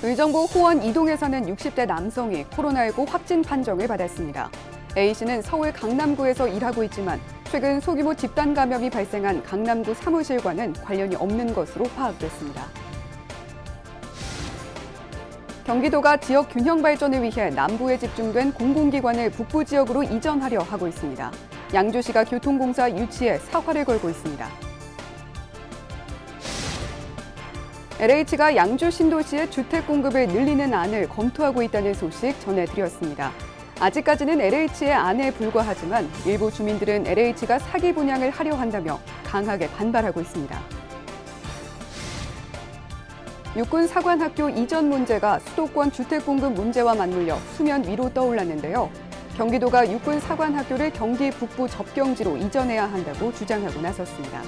의정부 호원 이동에 사는 60대 남성이 코로나19 확진 판정을 받았습니다. A씨는 서울 강남구에서 일하고 있지만 최근 소규모 집단 감염이 발생한 강남구 사무실과는 관련이 없는 것으로 파악됐습니다. 경기도가 지역 균형 발전을 위해 남부에 집중된 공공기관을 북부 지역으로 이전하려 하고 있습니다. 양주시가 교통공사 유치에 사활을 걸고 있습니다. LH가 양주 신도시의 주택 공급을 늘리는 안을 검토하고 있다는 소식 전해드렸습니다. 아직까지는 LH의 안에 불과하지만 일부 주민들은 LH가 사기 분양을 하려 한다며 강하게 반발하고 있습니다. 육군 사관학교 이전 문제가 수도권 주택 공급 문제와 맞물려 수면 위로 떠올랐는데요. 경기도가 육군 사관학교를 경기 북부 접경지로 이전해야 한다고 주장하고 나섰습니다.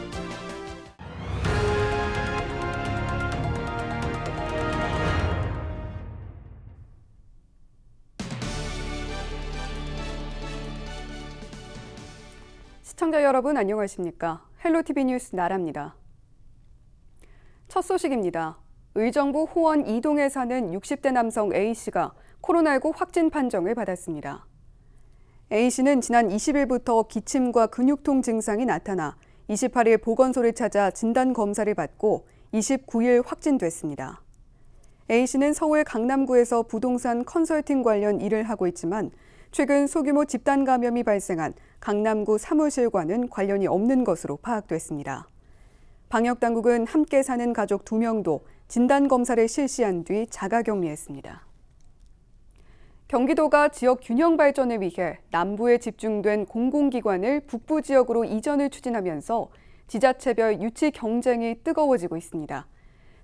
시청자 여러분 안녕하십니까? 헬로티비 뉴스 나라입니다. 첫 소식입니다. 의정부 호원 이동에 사는 60대 남성 A씨가 코로나19 확진 판정을 받았습니다. A씨는 지난 20일부터 기침과 근육통 증상이 나타나 28일 보건소를 찾아 진단검사를 받고 29일 확진됐습니다. A씨는 서울 강남구에서 부동산 컨설팅 관련 일을 하고 있지만 최근 소규모 집단 감염이 발생한 강남구 사무실과는 관련이 없는 것으로 파악됐습니다. 방역당국은 함께 사는 가족 2명도 진단검사를 실시한 뒤 자가격리했습니다. 경기도가 지역 균형 발전을 위해 남부에 집중된 공공기관을 북부 지역으로 이전을 추진하면서 지자체별 유치 경쟁이 뜨거워지고 있습니다.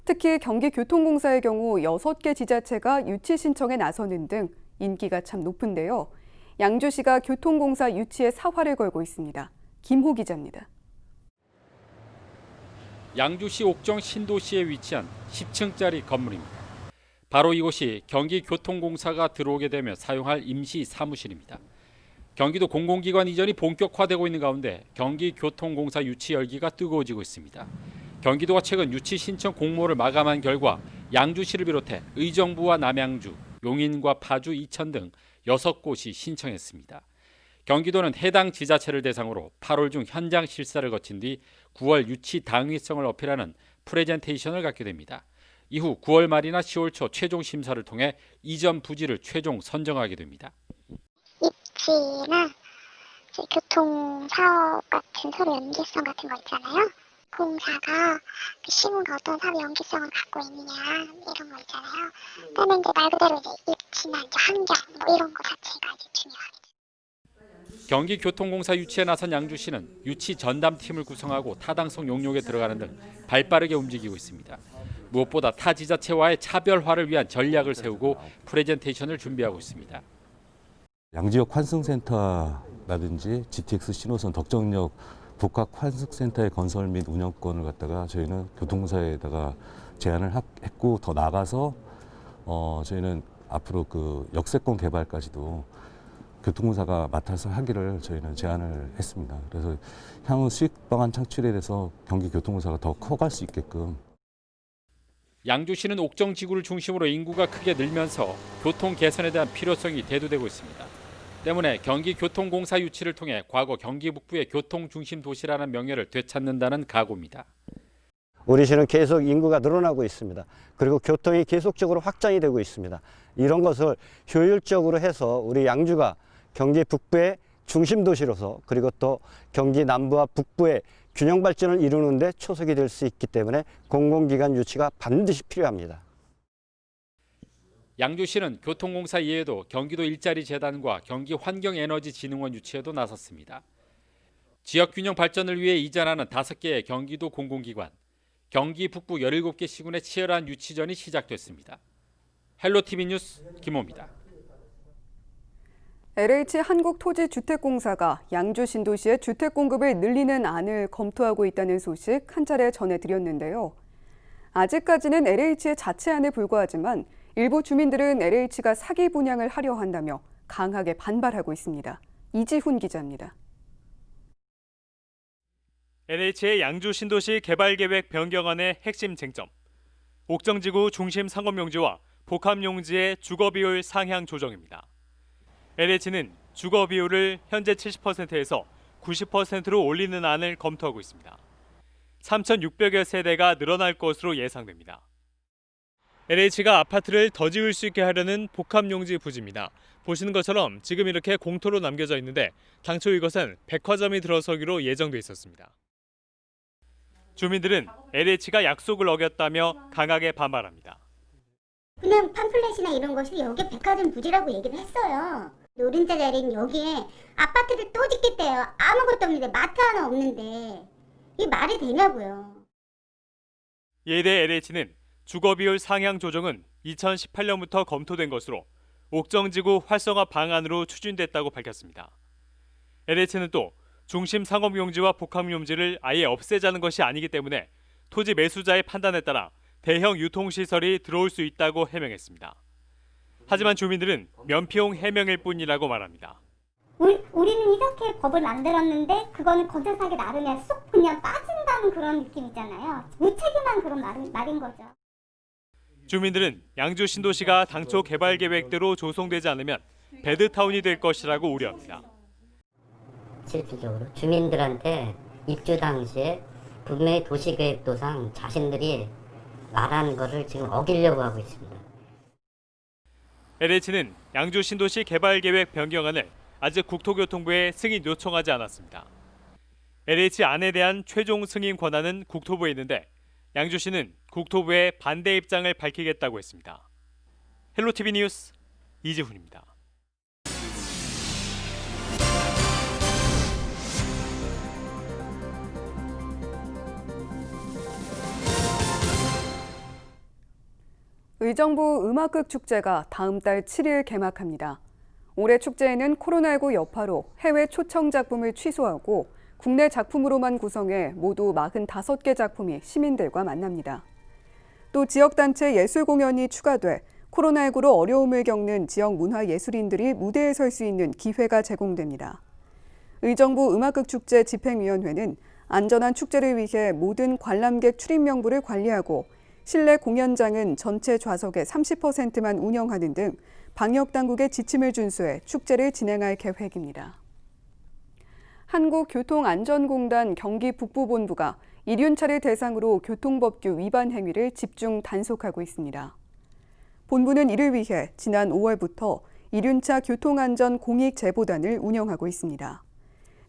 특히 경기교통공사의 경우 6개 지자체가 유치 신청에 나서는 등 인기가 참 높은데요. 양주시가 교통공사 유치에 사활을 걸고 있습니다. 김호 기자입니다. 양주시 옥정 신도시에 위치한 10층짜리 건물입니다. 바로 이곳이 경기교통공사가 들어오게 되면 사용할 임시 사무실입니다. 경기도 공공기관 이전이 본격화되고 있는 가운데 경기교통공사 유치 열기가 뜨거워지고 있습니다. 경기도가 최근 유치 신청 공모를 마감한 결과 양주시를 비롯해 의정부와 남양주, 용인과 파주, 이천 등 6곳이 신청했습니다. 경기도는 해당 지자체를 대상으로 8월 중 현장 실사를 거친 뒤 9월 유치 당위성을 어필하는 프레젠테이션을 갖게 됩니다. 이후 9월 말이나 10월 초 최종 심사를 통해 이전 부지를 최종 선정하게 됩니다. 입지나 교통사업 같은 서로 연계성 같은 거 있잖아요. 공사가 그 시군과 어떤 사업 연계성을 갖고 있느냐 이런 거 있잖아요. 그다음에 이제 말 그대로 이제 입지나 이제 환경 뭐 이런 거 자체가 이제 중요하겠죠. 경기교통공사 유치에 나선 양주시는 유치 전담팀을 구성하고 타당성 용역에 들어가는 등 발빠르게 움직이고 있습니다. 무엇보다 타 지자체와의 차별화를 위한 전략을 세우고 프레젠테이션을 준비하고 있습니다. 양지역 환승센터라든지 GTX 신호선 덕정역 복합 환승센터의 건설 및 운영권을 갖다가 저희는 교통공사에다가 제안을 했고 더 나가서 저희는 앞으로 그 역세권 개발까지도 교통공사가 맡아서 하기를 저희는 제안을 했습니다. 그래서 향후 수익 방안 창출에 대해서 경기교통공사가 더 커갈 수 있게끔. 양주시는 옥정 지구를 중심으로 인구가 크게 늘면서 교통 개선에 대한 필요성이 대두되고 있습니다. 때문에 경기교통공사 유치를 통해 과거 경기 북부의 교통 중심 도시라는 명예를 되찾는다는 각오입니다. 우리 시는 계속 인구가 늘어나고 있습니다. 그리고 교통이 계속적으로 확장이 되고 있습니다. 이런 것을 효율적으로 해서 우리 양주가 경기 북부의 중심 도시로서 그리고 또 경기 남부와 북부의 균형 발전을 이루는 데 초석이 될 수 있기 때문에 공공기관 유치가 반드시 필요합니다. 양주시는 교통공사 이외에도 경기도 일자리 재단과 경기환경에너지진흥원 유치에도 나섰습니다. 지역균형 발전을 위해 이전하는 5개의 경기도 공공기관, 경기 북부 17개 시군의 치열한 유치전이 시작됐습니다. 헬로티비 뉴스 김호입니다. LH 한국토지주택공사가 양주 신도시의 주택 공급을 늘리는 안을 검토하고 있다는 소식 한 차례 전해드렸는데요. 아직까지는 LH의 자체안에 불과하지만 일부 주민들은 LH가 사기 분양을 하려 한다며 강하게 반발하고 있습니다. 이지훈 기자입니다. LH의 양주 신도시 개발계획 변경안의 핵심 쟁점. 옥정지구 중심 상업용지와 복합용지의 주거 비율 상향 조정입니다. LH는 주거 비율을 현재 70%에서 90%로 올리는 안을 검토하고 있습니다. 3,600여 세대가 늘어날 것으로 예상됩니다. LH가 아파트를 더 지을 수 있게 하려는 복합용지 부지입니다. 보시는 것처럼 지금 이렇게 공터로 남겨져 있는데 당초 이것은 백화점이 들어서기로 예정돼 있었습니다. 주민들은 LH가 약속을 어겼다며 강하게 반발합니다. 그냥 팜플렛이나 이런 것이 여기 백화점 부지라고 얘기를 했어요. 노른자 자리는 여기에 아파트를 또 짓겠대요. 아무것도 없는데 마트 하나 없는데 이게 말이 되냐고요. 이에 대해 LH는 주거 비율 상향 조정은 2018년부터 검토된 것으로 옥정지구 활성화 방안으로 추진됐다고 밝혔습니다. LH는 또 중심 상업용지와 복합용지를 아예 없애자는 것이 아니기 때문에 토지 매수자의 판단에 따라 대형 유통시설이 들어올 수 있다고 해명했습니다. 하지만 주민들은 면피용 해명일 뿐이라고 말합니다. 우리는 이렇게 법을 만들었는데 그거는 검찰사기 나름에 쏙 그냥 빠진다는 그런 느낌이잖아요. 무책임한 그런 말인 거죠. 주민들은 양주 신도시가 당초 개발 계획대로 조성되지 않으면 배드타운이 될 것이라고 우려합니다. 실질적으로 주민들한테 입주 당시에 분명히 도시계획도상 자신들이 말한 거를 지금 어기려고 하고 있습니다. LH는 양주 신도시 개발 계획 변경안을 아직 국토교통부에 승인 요청하지 않았습니다. LH 안에 대한 최종 승인 권한은 국토부에 있는데 양주시는 국토부에 반대 입장을 밝히겠다고 했습니다. 헬로티비 뉴스 이지훈입니다. 의정부 음악극 축제가 다음 달 7일 개막합니다. 올해 축제에는 코로나19 여파로 해외 초청 작품을 취소하고 국내 작품으로만 구성해 모두 45개 작품이 시민들과 만납니다. 또 지역단체 예술 공연이 추가돼 코로나19로 어려움을 겪는 지역 문화예술인들이 무대에 설 수 있는 기회가 제공됩니다. 의정부 음악극 축제 집행위원회는 안전한 축제를 위해 모든 관람객 출입 명부를 관리하고 실내 공연장은 전체 좌석의 30%만 운영하는 등 방역당국의 지침을 준수해 축제를 진행할 계획입니다. 한국교통안전공단 경기북부본부가 이륜차를 대상으로 교통법규 위반 행위를 집중 단속하고 있습니다. 본부는 이를 위해 지난 5월부터 이륜차 교통안전 공익 제보단을 운영하고 있습니다.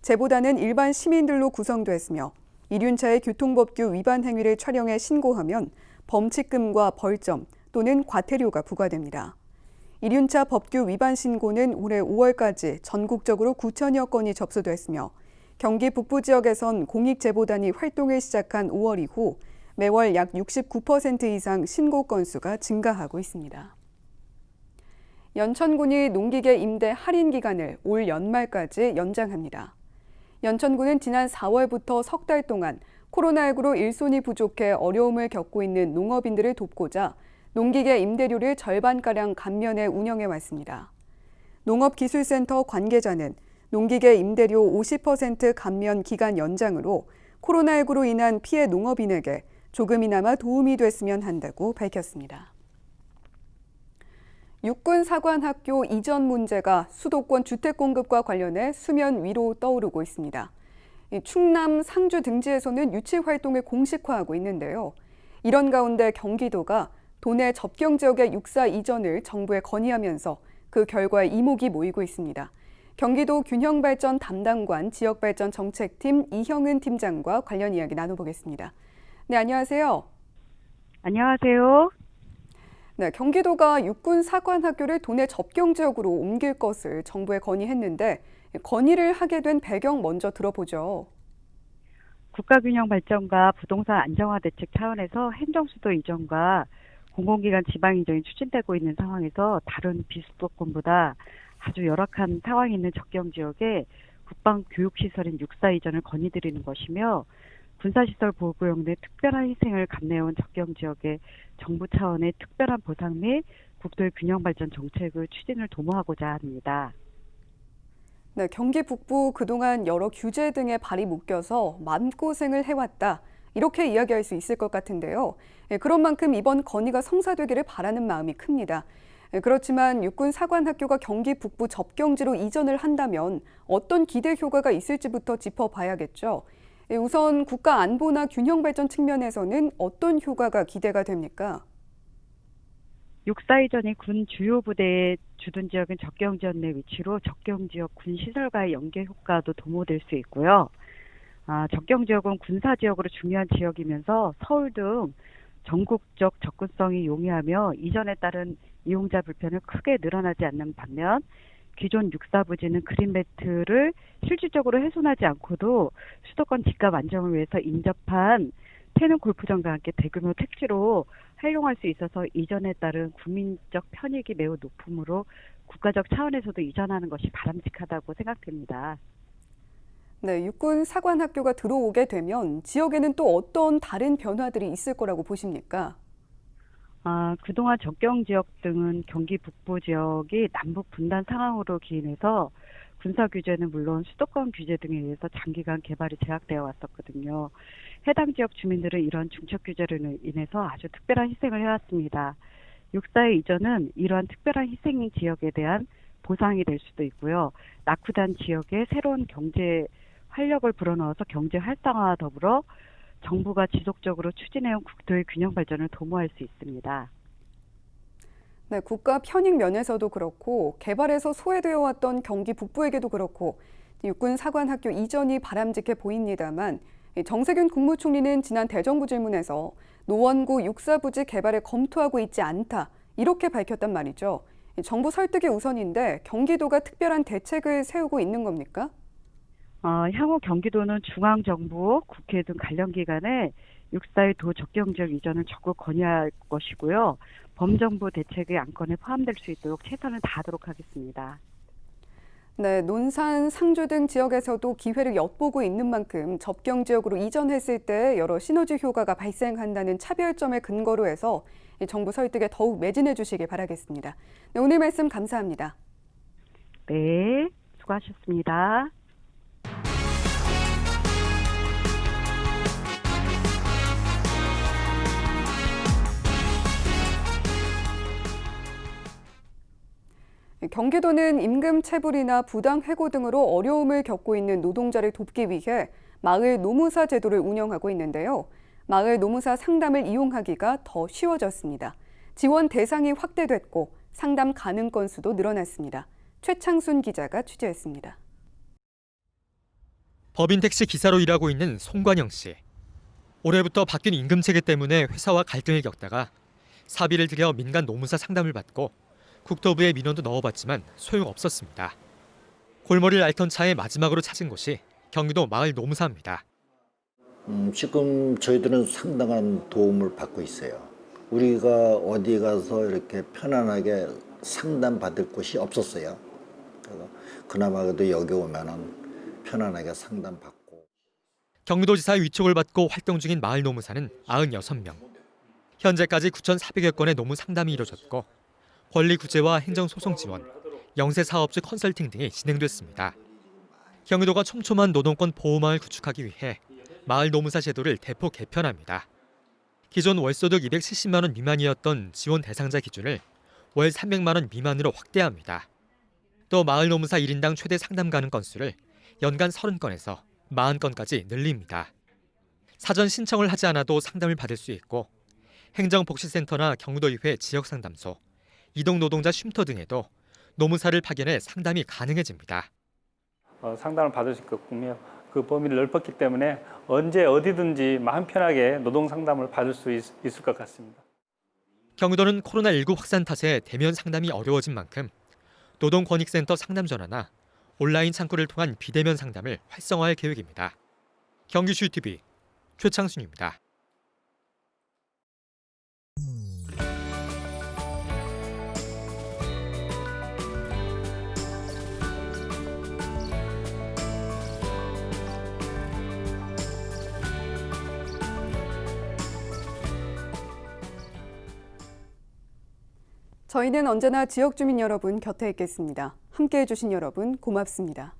제보단은 일반 시민들로 구성됐으며 이륜차의 교통법규 위반 행위를 촬영해 신고하면 범칙금과 벌점 또는 과태료가 부과됩니다. 이륜차 법규 위반 신고는 올해 5월까지 전국적으로 9천여 건이 접수됐으며 경기 북부 지역에선 공익제보단이 활동을 시작한 5월 이후 매월 약 69% 이상 신고 건수가 증가하고 있습니다. 연천군이 농기계 임대 할인 기간을 올 연말까지 연장합니다. 연천군은 지난 4월부터 석 달 동안 코로나19로 일손이 부족해 어려움을 겪고 있는 농업인들을 돕고자 농기계 임대료를 절반가량 감면해 운영해 왔습니다. 농업기술센터 관계자는 농기계 임대료 50% 감면 기간 연장으로 코로나19로 인한 피해 농업인에게 조금이나마 도움이 됐으면 한다고 밝혔습니다. 육군사관학교 이전 문제가 수도권 주택 공급과 관련해 수면 위로 떠오르고 있습니다. 충남 상주 등지에서는 유치 활동을 공식화하고 있는데요. 이런 가운데 경기도가 도내 접경 지역의 육사 이전을 정부에 건의하면서 그 결과에 이목이 모이고 있습니다. 경기도 균형발전 담당관 지역발전 정책팀 이형은 팀장과 관련 이야기 나눠보겠습니다. 네, 안녕하세요. 안녕하세요. 네, 경기도가 육군사관학교를 도내 접경 지역으로 옮길 것을 정부에 건의했는데 건의를 하게 된 배경 먼저 들어보죠. 국가균형 발전과 부동산 안정화 대책 차원에서 행정수도 이전과 공공기관 지방 이전이 추진되고 있는 상황에서 다른 비수도권보다 아주 열악한 상황이 있는 접경 지역에 국방교육시설인 육사 이전을 건의드리는 것이며 군사시설 보호구역 내 특별한 희생을 감내해온 접경 지역에 정부 차원의 특별한 보상 및 국도의 균형 발전 정책을 추진을 도모하고자 합니다. 네, 경기 북부 그동안 여러 규제 등의 발이 묶여서 마음고생을 해왔다. 이렇게 이야기할 수 있을 것 같은데요. 그런 만큼 이번 건의가 성사되기를 바라는 마음이 큽니다. 그렇지만 육군 사관학교가 경기 북부 접경지로 이전을 한다면 어떤 기대 효과가 있을지부터 짚어봐야겠죠. 우선 국가 안보나 균형 발전 측면에서는 어떤 효과가 기대가 됩니까? 육사 이전이 군 주요 부대의 주둔 지역인 접경 지역 내 위치로 접경 지역 군 시설과의 연계 효과도 도모될 수 있고요. 접경 지역은 군사 지역으로 중요한 지역이면서 서울 등 전국적 접근성이 용이하며 이전에 따른 이용자 불편을 크게 늘어나지 않는 반면 기존 육사 부지는 그린벨트를 실질적으로 훼손하지 않고도 수도권 집값 안정을 위해서 인접한 태릉 골프장과 함께 대규모 택지로 활용할 수 있어서 이전에 따른 국민적 편익이 매우 높으므로 국가적 차원에서도 이전하는 것이 바람직하다고 생각됩니다. 네, 육군 사관학교가 들어오게 되면 지역에는 또 어떤 다른 변화들이 있을 거라고 보십니까? 그동안 접경 지역 등은 경기 북부 지역이 남북 분단 상황으로 기인해서 군사 규제는 물론 수도권 규제 등에 의해서 장기간 개발이 제약되어 왔었거든요. 해당 지역 주민들은 이런 중첩 규제로 인해서 아주 특별한 희생을 해왔습니다. 육사의 이전은 이러한 특별한 희생 지역에 대한 보상이 될 수도 있고요. 낙후단 지역에 새로운 경제 활력을 불어넣어서 경제 활성화와 더불어 정부가 지속적으로 추진해온 국토의 균형 발전을 도모할 수 있습니다. 네, 국가 편익 면에서도 그렇고 개발에서 소외되어 왔던 경기 북부에게도 그렇고 육군 사관학교 이전이 바람직해 보입니다만 정세균 국무총리는 지난 대정부 질문에서 노원구 육사부지 개발을 검토하고 있지 않다 이렇게 밝혔단 말이죠. 정부 설득이 우선인데 경기도가 특별한 대책을 세우고 있는 겁니까? 향후 경기도는 중앙정부, 국회 등 관련 기관에 육사의 도 접경지역 이전을 적극 건의할 것이고요. 범정부 대책의 안건에 포함될 수 있도록 최선을 다하도록 하겠습니다. 네, 논산, 상주 등 지역에서도 기회를 엿보고 있는 만큼 접경 지역으로 이전했을 때 여러 시너지 효과가 발생한다는 차별점을 근거로 해서 정부 설득에 더욱 매진해 주시길 바라겠습니다. 네, 오늘 말씀 감사합니다. 네, 수고하셨습니다. 경기도는 임금 체불이나 부당 해고 등으로 어려움을 겪고 있는 노동자를 돕기 위해 마을 노무사 제도를 운영하고 있는데요. 마을 노무사 상담을 이용하기가 더 쉬워졌습니다. 지원 대상이 확대됐고 상담 가능 건수도 늘어났습니다. 최창순 기자가 취재했습니다. 법인 택시 기사로 일하고 있는 송관영 씨. 올해부터 바뀐 임금 체계 때문에 회사와 갈등을 겪다가 사비를 들여 민간 노무사 상담을 받고 국토부에 민원도 넣어봤지만 소용없었습니다. 골머리를 앓던 차에 마지막으로 찾은 곳이 경기도 마을 노무사입니다. 지금 저희들은 상당한 도움을 받고 있어요. 우리가 어디 가서 이렇게 편안하게 상담받을 곳이 없었어요. 그래서 그나마 그래도 여기 오면은 편안하게 상담받고. 경기도지사의 위촉을 받고 활동 중인 마을 노무사는 96명. 현재까지 9,400여 건의 노무 상담이 이루어졌고 권리 구제와 행정 소송 지원, 영세 사업주 컨설팅 등이 진행됐습니다. 경기도가 촘촘한 노동권 보호망을 구축하기 위해 마을 노무사 제도를 대폭 개편합니다. 기존 월소득 270만 원 미만이었던 지원 대상자 기준을 월 300만 원 미만으로 확대합니다. 또 마을 노무사 1인당 최대 상담 가능 건수를 연간 30건에서 40건까지 늘립니다. 사전 신청을 하지 않아도 상담을 받을 수 있고 행정복지센터나 경기도의회 지역상담소, 이동노동자 쉼터 등에도 노무사를 파견해 상담이 가능해집니다. 상담을 받을 수 있게끔 그 범위를 넓혔기 때문에 언제 어디든지 마음 편하게 노동 상담을 받을 수 있을 것 같습니다. 경기도는 코로나19 확산 탓에 대면 상담이 어려워진 만큼 노동권익센터 상담 전화나 온라인 창구를 통한 비대면 상담을 활성화할 계획입니다. 경기슈TV 최창순입니다. 저희는 언제나 지역 주민 여러분 곁에 있겠습니다. 함께해 주신 여러분 고맙습니다.